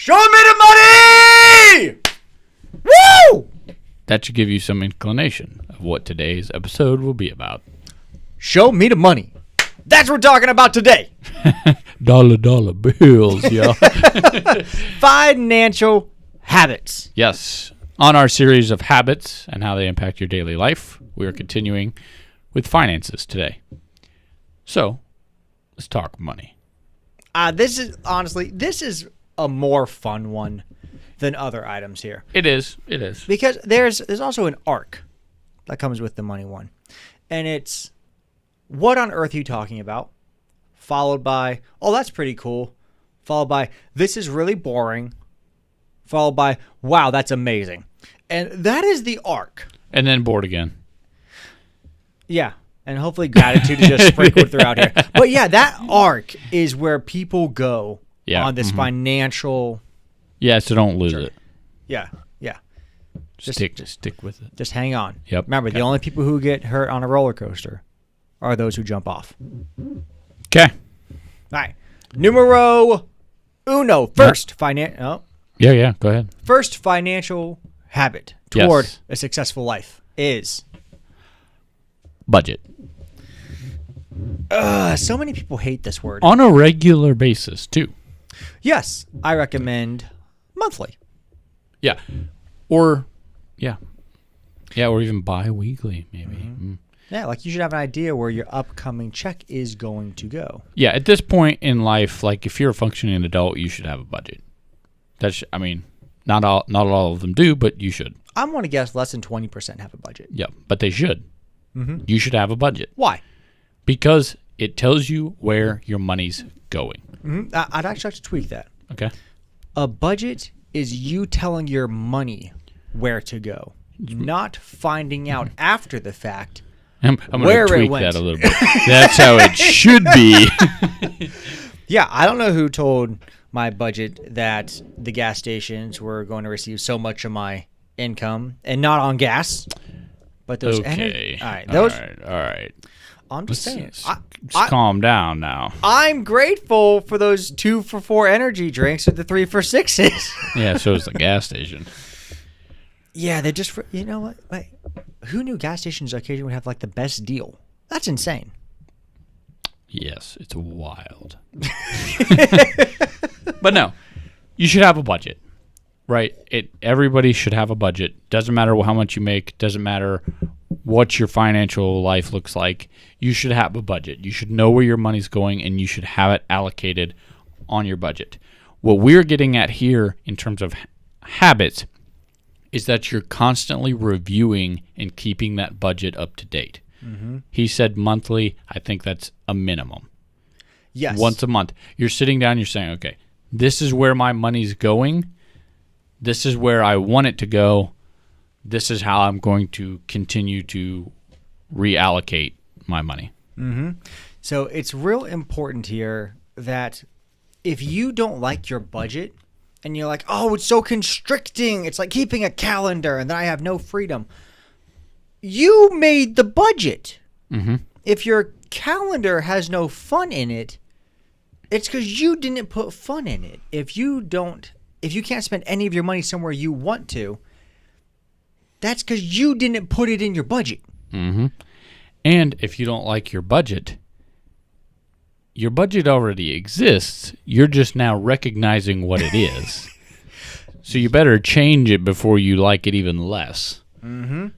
Show me the money! Woo! That should give you some inclination of what today's episode will be about. Show me the money. That's what we're talking about today. Dollar bills, y'all. Financial habits. Yes. On our series of habits and how they impact your daily life, we are continuing with finances today. So, let's talk money. This is a more fun one than other items here. It is. Because there's also an arc that comes with the money one. And it's, what on earth are you talking about? Followed by, oh, that's pretty cool. Followed by, this is really boring. Followed by, wow, that's amazing. And that is the arc. And then bored again. Yeah. And hopefully gratitude is just sprinkled throughout here. But yeah, that arc is where people go on this financial. Yeah, so don't lose it. Yeah. Just stick with it. Just hang on. Yep. Remember, the only people who get hurt on a roller coaster are those who jump off. Okay. All right. Numero uno. First, Yeah, go ahead. First financial habit toward a successful life is budget. So many people hate this word. On a regular basis, too. Yes, I recommend monthly. Yeah. Or even bi-weekly, maybe. Mm-hmm. Yeah, like you should have an idea where your upcoming check is going to go. Yeah, at this point in life, like if you're a functioning adult, you should have a budget. Not all of them do, but you should. I'm going to guess less than 20% have a budget. Yeah, but they should. Mm-hmm. You should have a budget. Why? Because it tells you where your money's going. Mm-hmm. I'd actually like to tweak that. Okay. A budget is you telling your money where to go, not finding out after the fact I'm going where to tweak it went. that a little bit. That's how it should be. Yeah, I don't know who told my budget that the gas stations were going to receive so much of my income and not on gas, but those okay. All right. I'm just saying. Just calm down now. I'm grateful for those 2 for $4 energy drinks or the 3 for $6s. Yeah, so is the gas station. Yeah, they just, you know what? Like, who knew gas stations occasionally would have like the best deal? That's insane. Yes, it's wild. But no, you should have a budget, right? Everybody should have a budget. Doesn't matter how much you make. Doesn't matter what your financial life looks like. You should have a budget. You should know where your money's going, and you should have it allocated on your budget. What we're getting at here in terms of habits is that you're constantly reviewing and keeping that budget up to date. Mm-hmm. He said monthly. I think that's a minimum. Yes. Once a month. You're sitting down, you're saying, okay, this is where my money's going. This is where I want it to go. This is how I'm going to continue to reallocate my money. Mm-hmm. So it's real important here that if you don't like your budget and you're like, oh, it's so constricting, it's like keeping a calendar and then I have no freedom. You made the budget. Mm-hmm. If your calendar has no fun in it, it's because you didn't put fun in it. If you can't spend any of your money somewhere you want to, that's because you didn't put it in your budget. Mm-hmm. And if you don't like your budget already exists. You're just now recognizing what it is. So you better change it before you like it even less. Mm-hmm.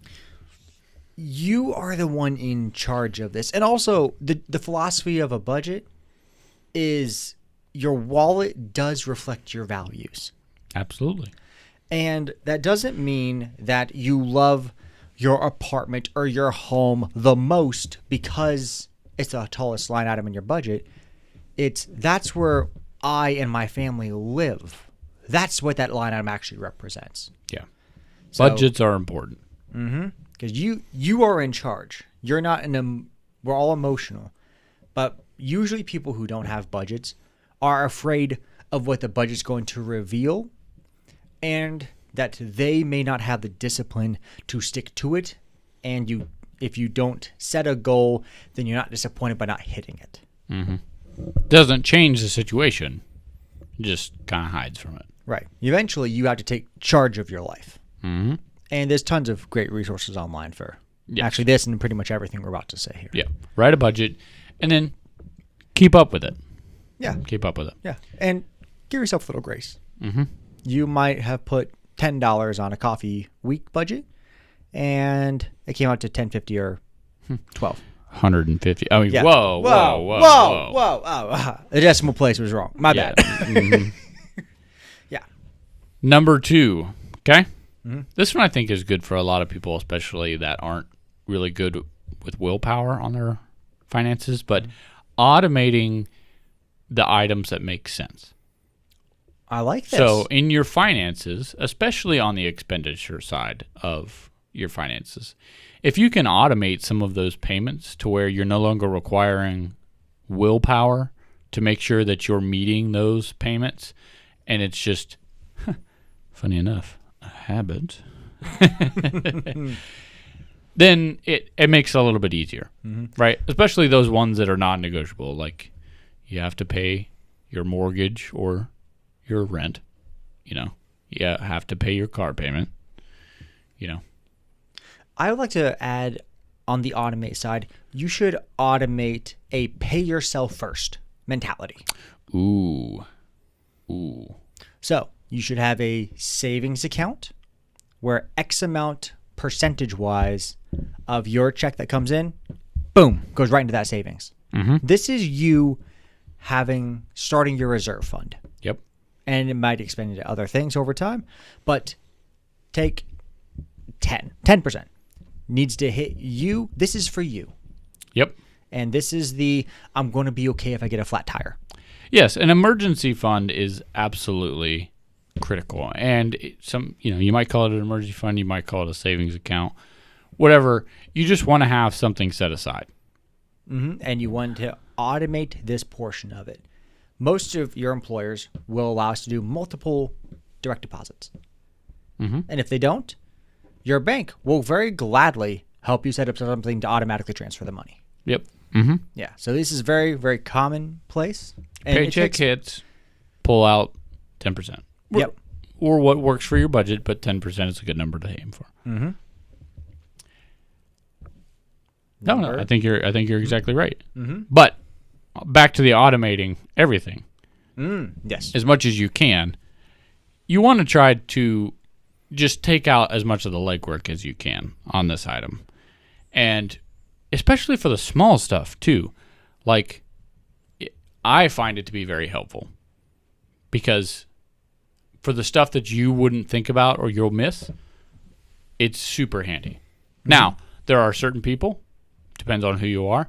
You are the one in charge of this. And also, the philosophy of a budget is your wallet does reflect your values. Absolutely. And that doesn't mean that you love your apartment or your home the most because it's the tallest line item in your budget. That's where I and my family live. That's what that line item actually represents. Yeah. Budgets are important. Mm-hmm. Because you are in charge. You're not we're all emotional. But usually people who don't have budgets are afraid of what the budget's going to reveal and that they may not have the discipline to stick to it. And if you don't set a goal, then you're not disappointed by not hitting it. Mm-hmm. Doesn't change the situation. Just kind of hides from it. Right. Eventually, you have to take charge of your life. Mm-hmm. And there's tons of great resources online for Yes. actually this and pretty much everything we're about to say here. Yeah. Write a budget and then keep up with it. Yeah. Keep up with it. Yeah. And give yourself a little grace. Mm-hmm. You might have put $10 on a coffee week budget and it came out to $10.50 or $12. 150. I mean, Yeah. whoa. Oh, the decimal place was wrong. My Yeah. bad. Mhm. Yeah. Number 2. Okay. Mhm. This one I think is good for a lot of people, especially that aren't really good with willpower on their finances, but automating the items that make sense. I like this. So in your finances, especially on the expenditure side of your finances, if you can automate some of those payments to where you're no longer requiring willpower to make sure that you're meeting those payments, and it's just, funny enough, a habit, then it makes it a little bit easier, right? Especially those ones that are non-negotiable, like you have to pay your mortgage or your rent, you have to pay your car payment, I would like to add on the automate side, you should automate a pay yourself first mentality. Ooh. So you should have a savings account where X amount percentage wise of your check that comes in, boom, goes right into that savings. Mm-hmm. This is you starting your reserve fund. Yep. And it might expand into other things over time, but take 10% needs to hit you. This is for you. Yep. And this is I'm going to be okay if I get a flat tire. Yes, an emergency fund is absolutely critical. And you might call it an emergency fund, you might call it a savings account, whatever. You just want to have something set aside. Mm-hmm. And you want to automate this portion of it. Most of your employers will allow us to do multiple direct deposits. Mm-hmm. And if they don't, your bank will very gladly help you set up something to automatically transfer the money. Yep. Mm-hmm. Yeah. So this is very, very commonplace. And Paycheck hits, pull out 10%. Yep. Or what works for your budget, but 10% is a good number to aim for. Mm-hmm. No, I think you're exactly right. Mm-hmm. But back to the automating everything. Yes. As much as you can, you want to try to just take out as much of the legwork as you can on this item. And especially for the small stuff too. Like, I find it to be very helpful because for the stuff that you wouldn't think about or you'll miss, it's super handy. Mm-hmm. Now, there are certain people, depends on who you are,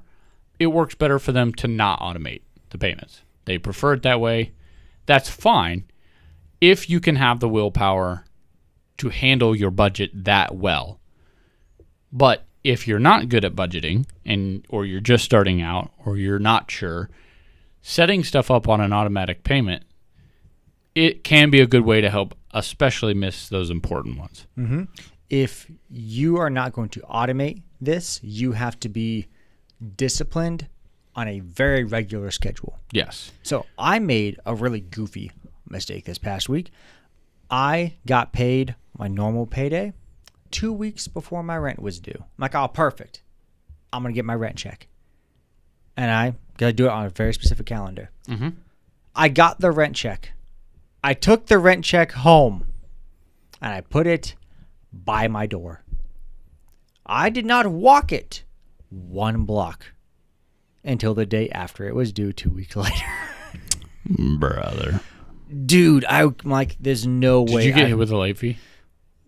it works better for them to not automate the payments. They prefer it that way. That's fine if you can have the willpower to handle your budget that well. But if you're not good at budgeting or you're just starting out or you're not sure, setting stuff up on an automatic payment, it can be a good way to help especially miss those important ones. Mm-hmm. If you are not going to automate this, you have to be disciplined on a very regular schedule. Yes. So I made a really goofy mistake this past week. I got paid my normal payday 2 weeks before my rent was due. I'm like, oh, perfect. I'm going to get my rent check. And I got to do it on a very specific calendar. Mm-hmm. I got the rent check. I took the rent check home and I put it by my door. I did not walk it 1 block until the day after it was due 2 weeks later. Brother. Dude, I'm like, there's no way. Did you get hit with a late fee?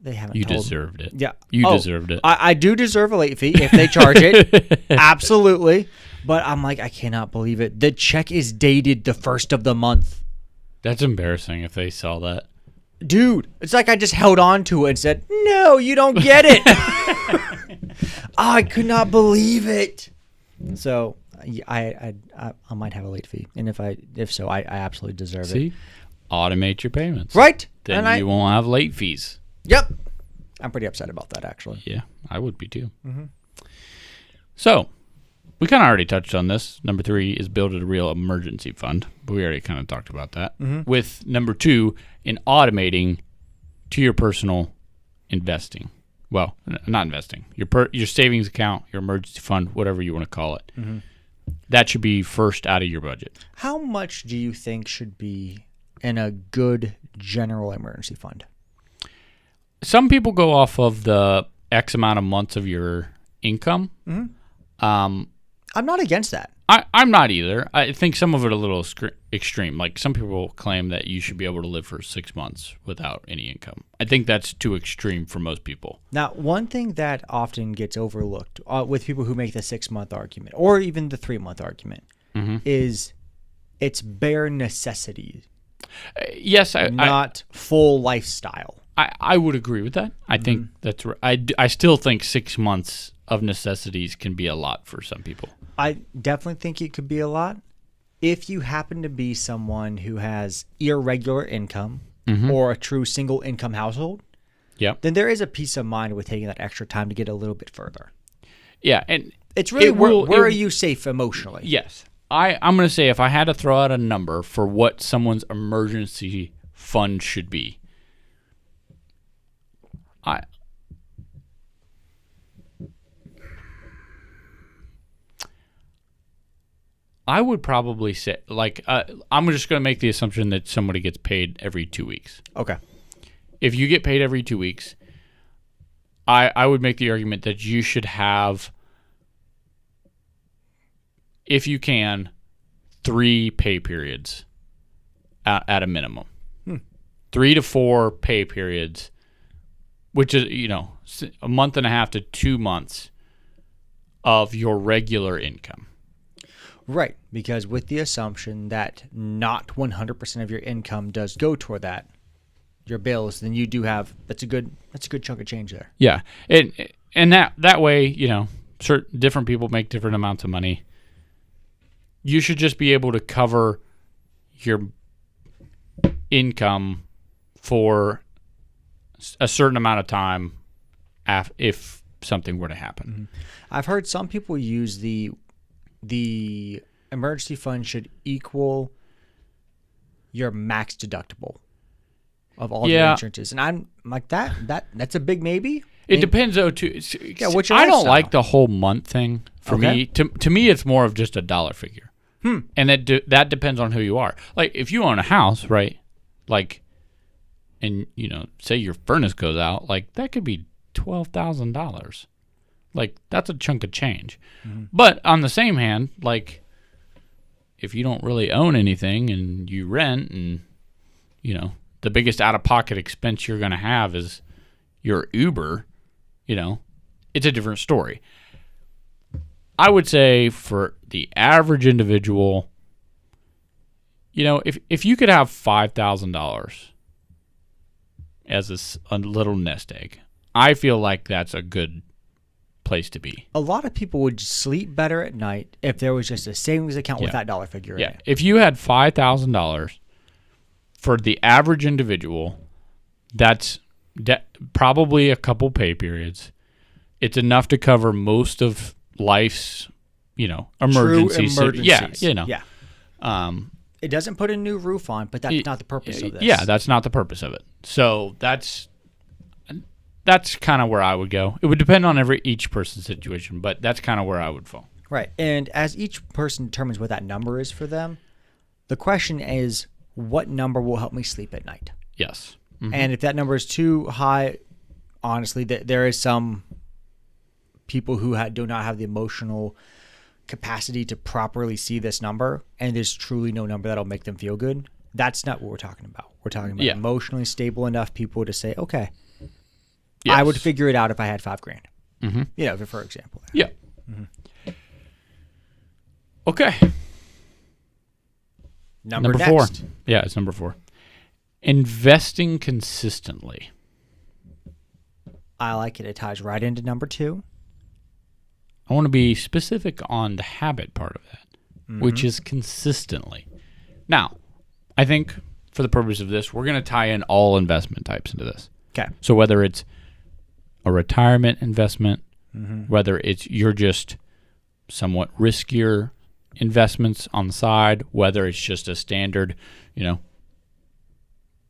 They haven't You told deserved it. Yeah. You deserved it. I do deserve a late fee if they charge it. Absolutely. But I'm like, I cannot believe it. The check is dated the first of the month. That's embarrassing if they saw that. Dude, it's like I just held on to it and said, no, you don't get it. I could not believe it. So I might have a late fee. And if so, I absolutely deserve it. See? Automate your payments. Right. Then and you won't have late fees. Yep. I'm pretty upset about that, actually. Yeah, I would be too. Mm-hmm. So, we kind of already touched on this. Number 3 is build a real emergency fund. But we already kind of talked about that. Mm-hmm. With number 2, in automating to your personal investing. Well, not investing. Your savings account, your emergency fund, whatever you want to call it. Mm-hmm. That should be first out of your budget. How much do you think should be in a good general emergency fund? Some people go off of the X amount of months of your income. Mm-hmm. I'm not against that. I'm not either. I think some of it a little extreme. Like some people claim that you should be able to live for 6 months without any income. I think that's too extreme for most people. Now, one thing that often gets overlooked with people who make the 6-month argument or even the 3-month argument is it's bare necessity. Yes, not full lifestyle. I would agree with that. I think that's right. I still think 6 months of necessities can be a lot for some people. I definitely think it could be a lot. If you happen to be someone who has irregular income or a true single income household, then there is a peace of mind with taking that extra time to get a little bit further. Yeah, and it's really where are you safe emotionally? Yes. I'm going to say if I had to throw out a number for what someone's emergency fund should be, I would probably say, I'm just going to make the assumption that somebody gets paid every 2 weeks. Okay. If you get paid every 2 weeks, I would make the argument that you should have, if you can, 3 pay periods at a minimum. 3 to 4 pay periods, which is, a month and a half to 2 months of your regular income. Right, because with the assumption that not 100% of your income does go toward that, your bills, then you do have that's a good chunk of change there. Yeah, and that way, certain different people make different amounts of money. You should just be able to cover your income for a certain amount of time if something were to happen. I've heard some people use the emergency fund should equal your max deductible of all your insurances, and I'm like that's a big maybe. It depends though too. Yeah, what's your I lifestyle? don't like the whole month thing. For me, to me, it's more of just a dollar figure, and that depends on who you are. Like if you own a house, right? And say your furnace goes out, that could be $12,000. That's a chunk of change. But on the same hand, if you don't really own anything and you rent and, the biggest out-of-pocket expense you're going to have is your Uber, it's a different story. I would say for the average individual, if you could have $5,000 as a little nest egg, I feel like that's a good place to be. A lot of people would sleep better at night if there was just a savings account with that dollar figure in it. If you had $5,000 for the average individual, that's probably a couple pay periods. It's enough to cover most of life's, emergencies. True emergencies. Yeah. It doesn't put a new roof on, but that's not the purpose of this. Yeah, that's not the purpose of it. So that's kind of where I would go. It would depend on each person's situation, but that's kind of where I would fall. Right. And as each person determines what that number is for them, the question is, what number will help me sleep at night? Yes. And if that number is too high, honestly, there is some people who do not have the emotional capacity to properly see this number, and there's truly no number that'll make them feel good. That's not what we're talking about. We're talking about emotionally stable enough people to say, okay, I would figure it out if I had $5,000. For example. Yeah. Okay. Number 4. Yeah, it's number 4. Investing consistently. I like it. It ties right into number 2. I want to be specific on the habit part of that, which is consistently. Now, I think for the purpose of this, we're going to tie in all investment types into this. Okay. So whether it's a retirement investment, whether it's you're just somewhat riskier investments on the side, whether it's just a standard,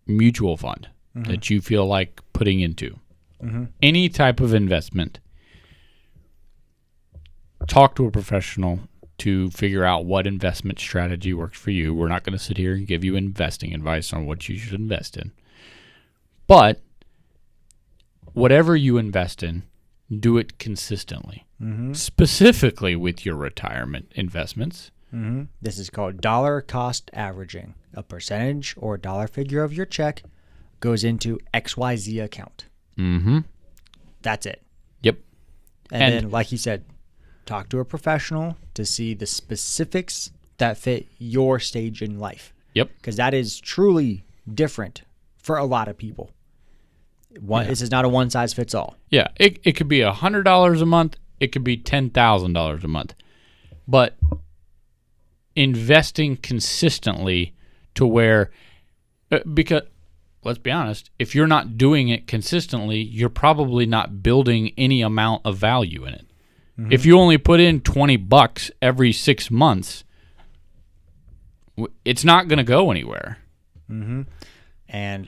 mutual fund that you feel like putting into. Any type of investment, talk to a professional to figure out what investment strategy works for you. We're not going to sit here and give you investing advice on what you should invest in. But whatever you invest in, do it consistently, specifically with your retirement investments. This is called dollar cost averaging. A percentage or dollar figure of your check goes into XYZ account. That's it. Yep. And then, like you said, talk to a professional to see the specifics that fit your stage in life. Yep. Because that is truly different for a lot of people. This is not a one size fits all. Yeah. It could be $100 a month. It could be $10,000 a month. But investing consistently to where, because let's be honest, if you're not doing it consistently, you're probably not building any amount of value in it. If you only put in $20 every 6 months, it's not going to go anywhere. And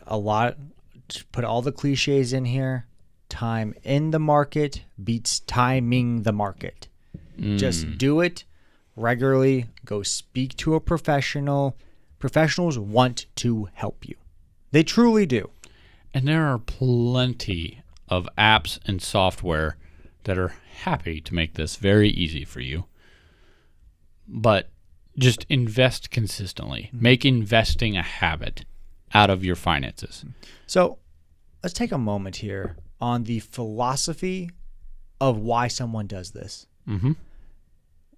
to put all the cliches in here, time in the market beats timing the market. Just do it regularly. Go speak to a professional. Professionals want to help you. They truly do. And there are plenty of apps and software that are happy to make this very easy for you. But just invest consistently. Make investing a habit out of your finances. So let's take a moment here on the philosophy of why someone does this.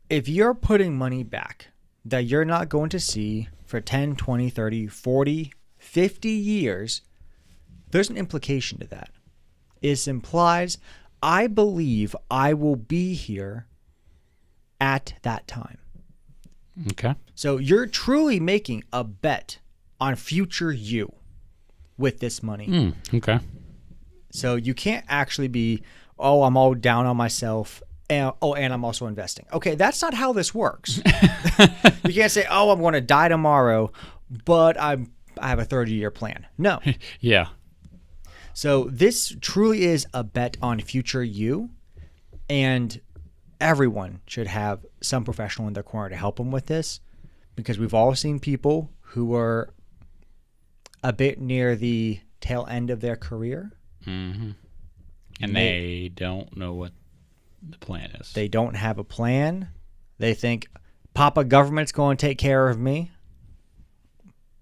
If you're putting money back that you're not going to see for 10, 20, 30, 40, 50 years, there's an implication to that. It implies, I believe I will be here at that time. Okay. So you're truly making a bet on future you with this money. Okay. So you can't actually be, I'm all down on myself. And I'm also investing. Okay, that's not how this works. You can't say, I'm going to die tomorrow, but I have a 30-year plan. No. Yeah. So this truly is a bet on future you, and everyone should have some professional in their corner to help them with this, because we've all seen people who are a bit near the tail end of their career. And they don't know what the plan is. They don't have a plan. They think, Papa government's going to take care of me.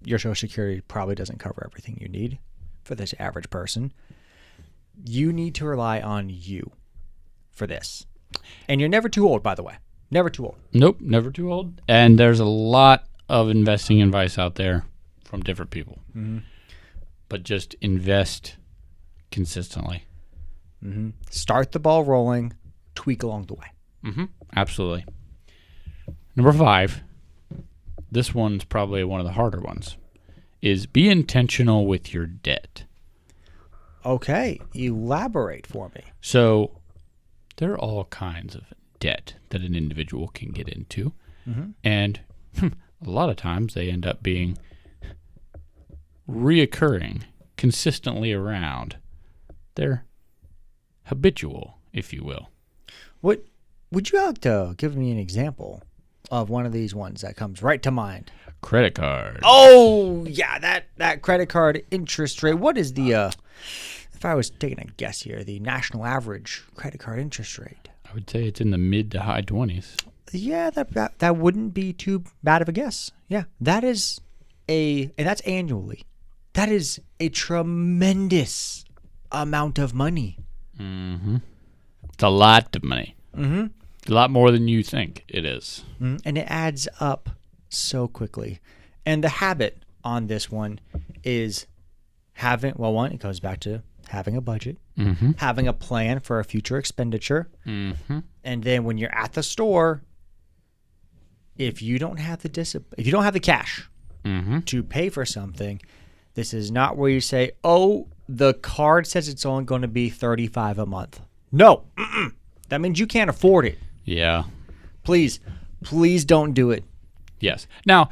Your Social Security probably doesn't cover everything you need for this average person. You need to rely on you for this. And you're never too old, by the way. Never too old. Nope, never too old. And there's a lot of investing advice out there from different people. But just invest consistently. Start the ball rolling. Tweak along the way. Absolutely. Number 5, this one's probably one of the harder ones, is be intentional with your debt. Okay, elaborate for me. So there are all kinds of debt that an individual can get into. And a lot of times they end up being reoccurring, consistently around. They're habitual, if you will. What would you like to give me an example of one of these ones that comes right to mind? Credit card. Oh, yeah, that credit card interest rate. What is the, if I was taking a guess here, the national average credit card interest rate? I would say it's in the mid to high 20s. Yeah, that wouldn't be too bad of a guess. Yeah, and that's annually. That is a tremendous amount of money. It's a lot of money. A lot more than you think it is. And it adds up so quickly. And the habit on this one is it goes back to having a budget, having a plan for a future expenditure. And then when you're at the store, if you don't have the cash to pay for something, this is not where you say, the card says it's only going to be $35 a month. No. That means you can't afford it. Yeah. Please don't do it. Yes. Now,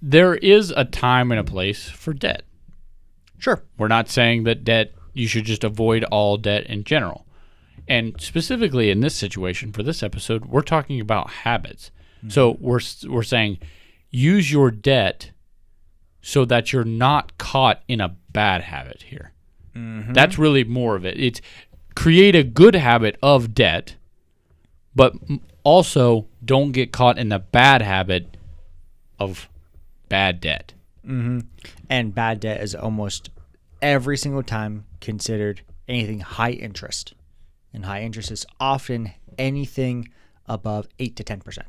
there is a time and a place for debt. Sure. We're not saying that debt, you should just avoid all debt in general. And specifically in this situation, for this episode, we're talking about habits. Mm-hmm. So we're saying use your debt so that you're not caught in a bad habit here. Mm-hmm. That's really more of it. It's create a good habit of debt, but also don't get caught in the bad habit of bad debt. Mm-hmm. And bad debt is almost every single time considered anything high interest. And high interest is often anything above 8 to 10%.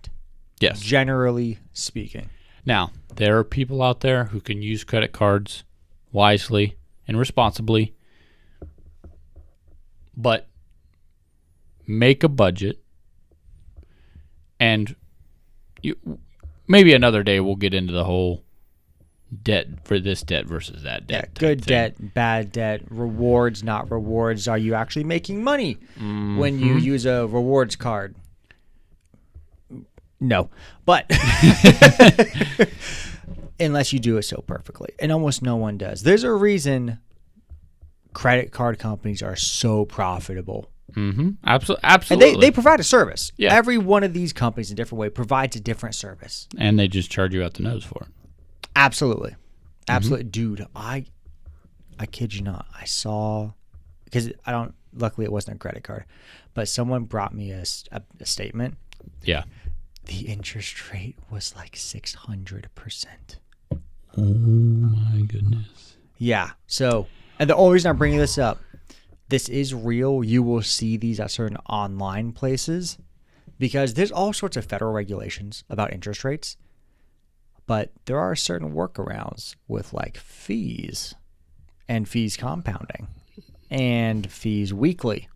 Yes. Generally speaking. Now, there are people out there who can use credit cards wisely and responsibly, but make a budget, and maybe another day we'll get into the whole debt for this debt versus that debt. Yeah, good debt, bad debt, rewards, not rewards. Are you actually making money when you use a rewards card? No, but unless you do it so perfectly, and almost no one does. There's a reason credit card companies are so profitable. Mm-hmm. Absolutely. And they provide a service. Yeah. Every one of these companies in a different way provides a different service. And they just charge you out the nose for it. Absolutely. Dude, I kid you not. I saw, because luckily it wasn't a credit card, but someone brought me a statement. Yeah. The interest rate was like 600%. Oh my goodness. Yeah. So, and the only reason I'm bringing this up, this is real. You will see these at certain online places because there's all sorts of federal regulations about interest rates, but there are certain workarounds with like fees and fees compounding and fees weekly.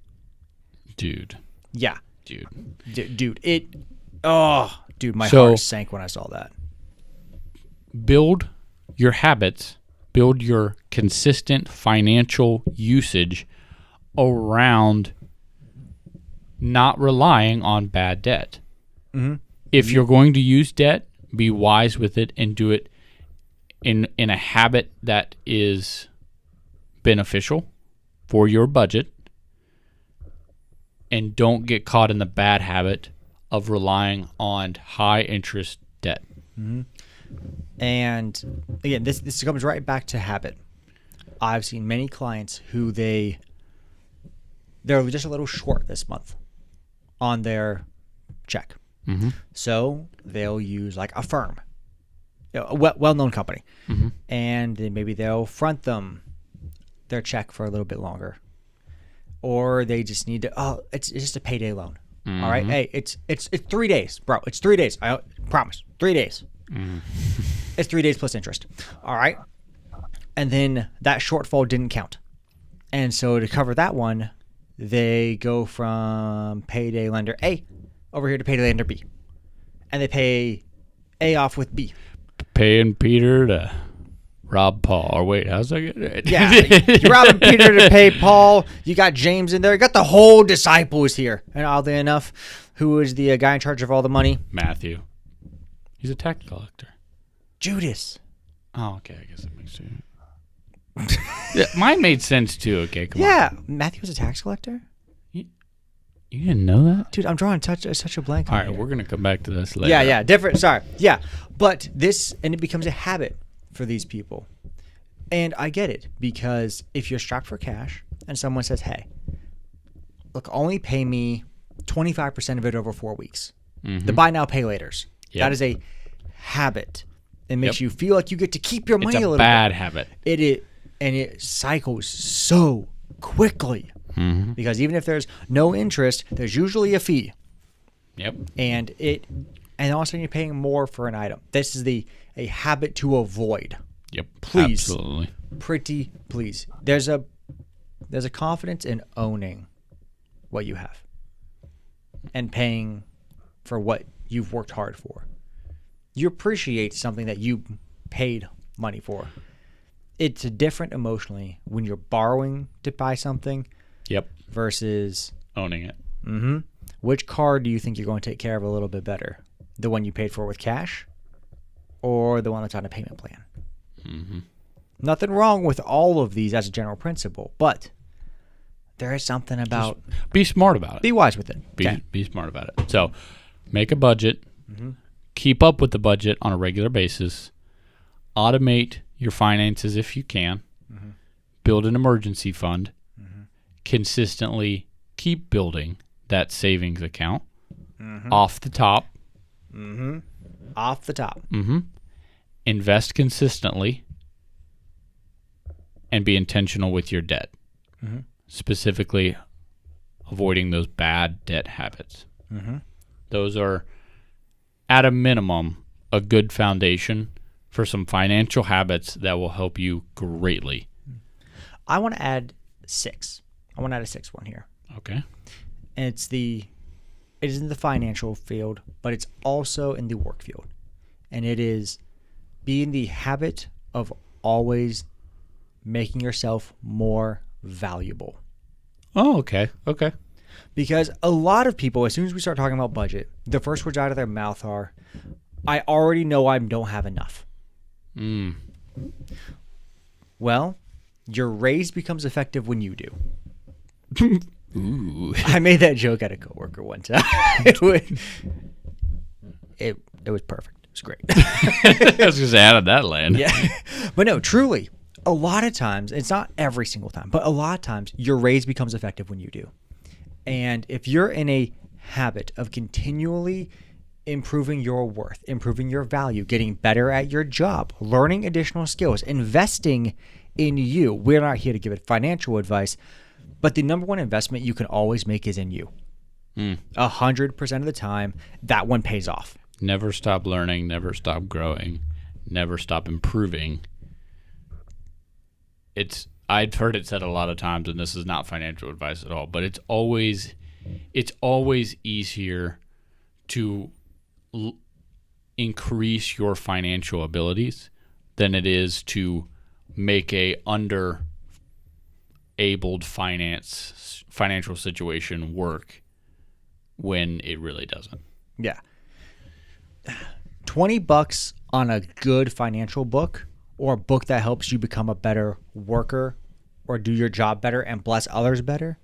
Dude. Yeah. Dude. My heart sank when I saw that. Build your habits, build your consistent financial usage around not relying on bad debt. Mm-hmm. If you're going to use debt, be wise with it and do it in a habit that is beneficial for your budget, and don't get caught in the bad habit of relying on high interest debt. Mm-hmm. And again, this comes right back to habit. I've seen many clients who they're just a little short this month on their check. Mm-hmm. So they'll use like a firm, a well-known company, mm-hmm. and then maybe they'll front them their check for a little bit longer, or they just need to. It's just a payday loan. Mm-hmm. All right, hey, it's 3 days, bro. It's 3 days. I promise, 3 days. Mm-hmm. It's 3 days plus interest. All right, and then that shortfall didn't count, and so to cover that one, they go from payday lender A over here to payday lender B, and they pay A off with B. Paying Peter to rob Paul. Or wait, how's that get? Yeah, you're robbing Peter to pay Paul. You got James in there. You got the whole disciples here. And oddly enough, who is the guy in charge of all the money? Matthew. He's a tax collector. Judas. Oh, okay. I guess that makes sense. Yeah, mine made sense too. Okay, come on. Yeah, Matthew was a tax collector. You didn't know that? Dude, I'm drawing such a blank. All right, we're going to come back to this later. Yeah, different. Sorry. Yeah, but it becomes a habit for these people. And I get it, because if you're strapped for cash and someone says, hey, look, only pay me 25% of it over 4 weeks. Mm-hmm. The buy now, pay laters. Yep. That is a habit. It makes you feel like you get to keep your money a little bit. It's a bad habit. It cycles so quickly. Mm-hmm. Because even if there's no interest, there's usually a fee. Yep. And all of a sudden you're paying more for an item. This is a habit to avoid. Yep. Please. Absolutely. Pretty please. There's a confidence in owning what you have and paying for what you've worked hard for. You appreciate something that you paid money for. It's different emotionally when you're borrowing to buy something. Yep. Versus owning it. Mm-hmm. which car do you think you're going to take care of a little bit better? The one you paid for with cash or the one that's on a payment plan? Mm-hmm. Nothing wrong with all of these as a general principle, but there is something about... Just be smart about it. Be wise with it. Be smart about it. So make a budget. Mm-hmm. Keep up with the budget on a regular basis. Automate your finances if you can. Mm-hmm. Build an emergency fund. Mm-hmm. Consistently keep building that savings account Mm-hmm. off the top. Mm-hmm. Off the top. Mm-hmm. Invest consistently and be intentional with your debt. Mm-hmm. Specifically, avoiding those bad debt habits. Mm-hmm. Those are, at a minimum, a good foundation for some financial habits that will help you greatly. I want to add 6. I want to add a 6th one here. Okay. And it is in the financial field, but it's also in the work field. And it is be in the habit of always making yourself more valuable. Oh, okay. Okay. Because a lot of people, as soon as we start talking about budget, the first words out of their mouth are, I already know I don't have enough. Mm. Well, your raise becomes effective when you do. Ooh. I made that joke at a coworker one time. it was perfect. It was great. I was just out of that land. Yeah. But no, truly, a lot of times, it's not every single time, but a lot of times your raise becomes effective when you do. And if you're in a habit of continually improving your worth, improving your value, getting better at your job, learning additional skills, investing in you, we're not here to give it financial advice, but the number one investment you can always make is in you. 100% of the time, that one pays off. Never stop learning, never stop growing, never stop improving. I've heard it said a lot of times, and this is not financial advice at all, but it's always easier to increase your financial abilities than it is to make a under-abled financial situation work when it really doesn't. Yeah. $20 on a good financial book or a book that helps you become a better worker or do your job better and bless others better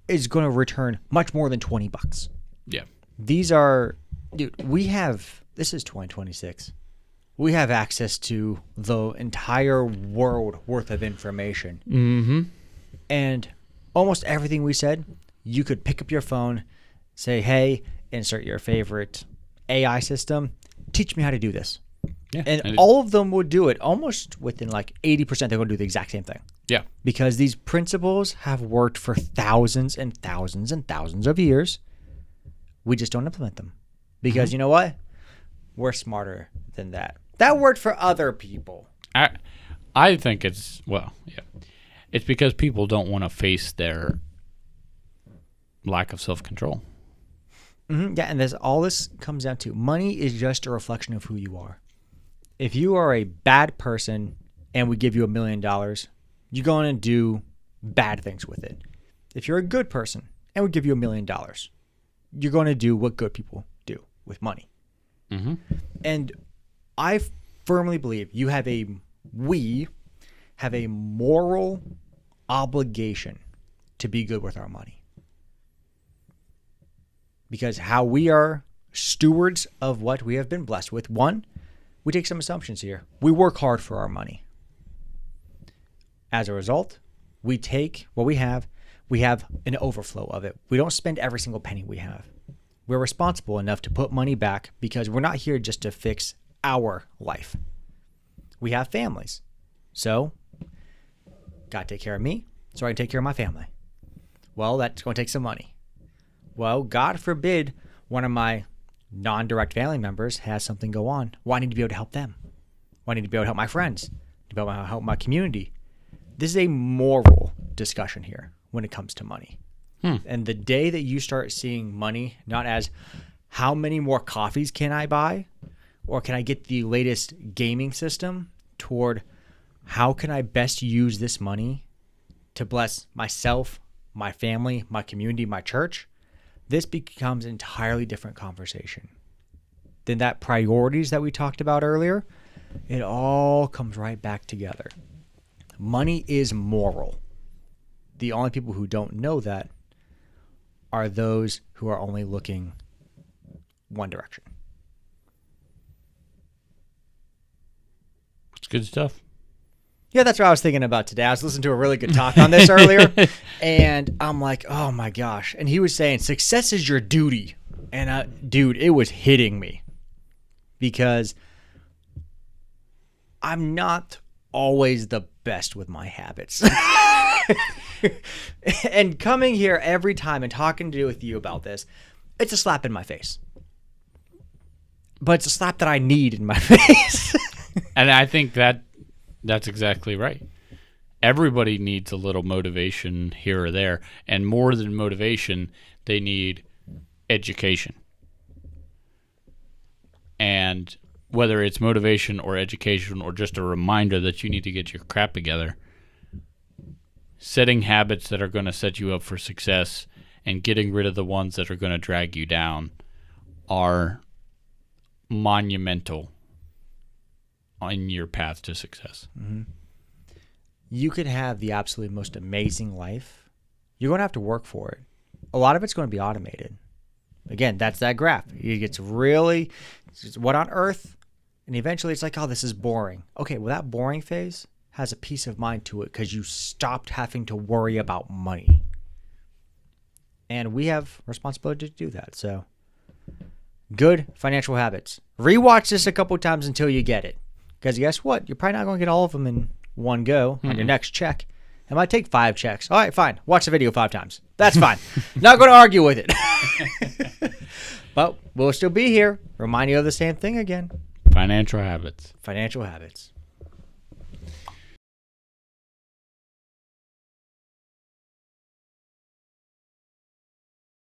is going to return much more than $20. Yeah. These are, dude, this is 2026. We have access to the entire world worth of information. Mm-hmm. And almost everything we said, you could pick up your phone, say, hey, insert your favorite AI system, teach me how to do this. Yeah. And all of them would do it almost within like 80%. They're going to do the exact same thing. Yeah. Because these principles have worked for thousands and thousands and thousands of years. We just don't implement them. Because you know what? We're smarter than that. That worked for other people. I think it's because people don't want to face their lack of self-control. Mm-hmm. Yeah, and all this comes down to money is just a reflection of who you are. If you are a bad person and we give you $1 million, you're going to do bad things with it. If you're a good person and we give you $1 million, you're going to do what good people do with money. Mm-hmm. And I firmly believe we have a moral obligation to be good with our money. Because how we are stewards of what we have been blessed with. One, we take some assumptions here. We work hard for our money. As a result, we take what we have an overflow of it. We don't spend every single penny we have. We're responsible enough to put money back because we're not here just to fix our life. We have families. So, got to take care of me so I can take care of my family. Well, that's going to take some money. Well, God forbid one of my non-direct family members has something go on. Well, I need to be able to help them. Well, I need to be able to help my friends, to be able to help my community. This is a moral discussion here when it comes to money. And the day that you start seeing money not as how many more coffees can I buy or can I get the latest gaming system toward how can I best use this money to bless myself, my family, my community, my church, this becomes an entirely different conversation. Then that priorities that we talked about earlier, it all comes right back together. Money is moral. The only people who don't know that are those who are only looking one direction. It's good stuff. Yeah, that's what I was thinking about today. I was listening to a really good talk on this earlier, and I'm like, oh my gosh. And he was saying, success is your duty. And dude, it was hitting me because I'm not always the best with my habits. And coming here every time and talking with you about this, it's a slap in my face. But it's a slap that I need in my face. And I think that's exactly right. Everybody needs a little motivation here or there. And more than motivation, they need education. And whether it's motivation or education or just a reminder that you need to get your crap together, setting habits that are going to set you up for success and getting rid of the ones that are going to drag you down are monumental on your path to success. Mm-hmm. You could have the absolute most amazing life. You're going to have to work for it. A lot of it's going to be automated. Again, that's that graph. It gets really, what on earth? And eventually it's like, oh, this is boring. Okay, well, that boring phase has a peace of mind to it because you stopped having to worry about money. And we have responsibility to do that. So, good financial habits. Rewatch this a couple times until you get it. Because guess what? You're probably not going to get all of them in one go on your next check. It might take 5 checks. All right, fine. Watch the video 5 times. That's fine. Not going to argue with it. But we'll still be here. Remind you of the same thing again. Financial habits. Financial habits.